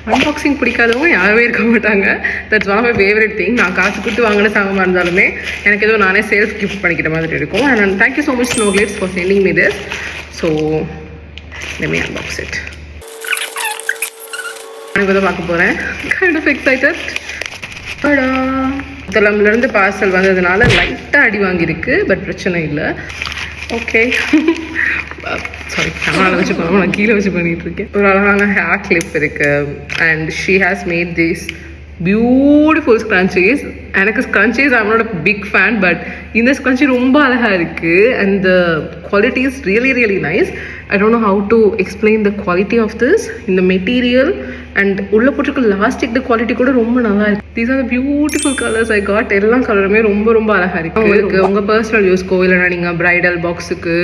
Unboxing பிடிக்காதவங்க யாருமே இருக்க மாட்டாங்க. That's one of my favourite thing. நான் காசு கொடுத்து வாங்கின சாமான் இருந்தாலுமே எனக்கு ஏதோ நானே செல்ஃப் கிஃப்ட் பண்ணிக்கிற மாதிரி இருக்கும். And thank you so much Snowglitz for sending me this. So let me unbox it. நான் இப்போ தான் பார்க்க போகிறேன். Kind of excited. புத்தளம்லேருந்து பார்சல் வந்ததுனால லைட்டாக அடி வாங்கியிருக்கு. பட் பிரச்சனை இல்லை. ஓகே. சாரி, கனால வச்சு பண்ணாமல் நான் கீழே வச்சு பண்ணிகிட்ருக்கேன். ஒரு அழகான ஹேர் கிளிப் இருக்குது. And she has made this beautiful scrunchies. எனக்கு scrunchies I'm not a big fan, but இந்த ஸ்க்ரன்ச்சி ரொம்ப அழகாக இருக்குது. And the quality is really really nice. I don't know how to explain the quality of this. In the material and உள்ள போட்டிருக்க லாஸ்டிக் quality கூட ரொம்ப நல்லா இருக்கு. These are the beautiful colors I got. எல்லா கலருமே ரொம்ப ரொம்ப அழகா இருக்கு. உங்களுக்கு உங்க பர்சனல் யூஸ்க்கோ இல்லைனா நீங்கள் பிரைடல் பாக்ஸுக்கு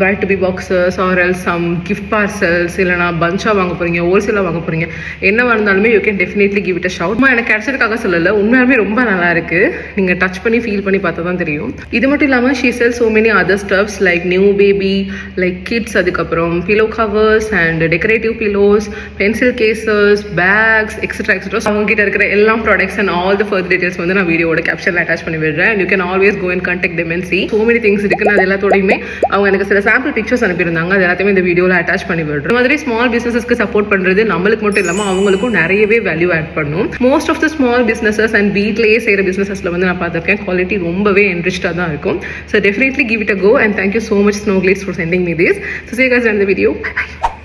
bride to be boxes or else some gift parcels இல்லைனா பஞ்சாக வாங்க போகிறீங்க, ஹோல்சேலாக வாங்க போகிறீங்க, என்ன இருந்தாலுமே you can definitely give it a shout. எனக்கு கிடைச்சதுக்காக சொல்லலை, உண்மையாலுமே ரொம்ப நல்லா இருக்கு. நீங்கள் டச் பண்ணி ஃபீல் பண்ணி பார்த்தா தான் தெரியும். இது மட்டும் இல்லாமல் she sell so many other stuffs like new baby, like kids, அதுக்கப்புறம் pillow covers and decorative pillows, pencil cases, bags etcetera etcetera. அவங்க கிட்ட இருக்கிற எல்லா products and all the further details வந்து நான் வீடியோட கேப்ஷனில் அட்டாச் பண்ணி விடுறேன். And you can always go and contact them and see so many things இருக்கு. நான் அது எல்லாத்தோடையுமே அவங்க எனக்கு சில சாம்பிள் பிக்சர்ஸ் அனுப்பியிருந்தாங்க. அது எல்லாத்தையுமே இந்த வீடியோவில் அட்டாச் பண்ணி விடுறேன். இந்த மாதிரி ஸ்மால் பிசினஸ்க்கு சப்போர்ட் பண்ணுறது நம்மளுக்கு மட்டும் இல்லாமல் அவங்களுக்கும் நிறையவே வேல்யூ ஆட் பண்ணும். Most of the small businesses and வீட்லேயே செய்கிற பிஸ்னஸஸில் வந்து நான் பார்த்துருக்கேன் குவாலிட்டி ரொம்பவே என்ரிச்சாக தான் இருக்கும். So definitely give it a go. And thank you so much Snowglitz for sending me this. So see you guys in the video. Bye bye.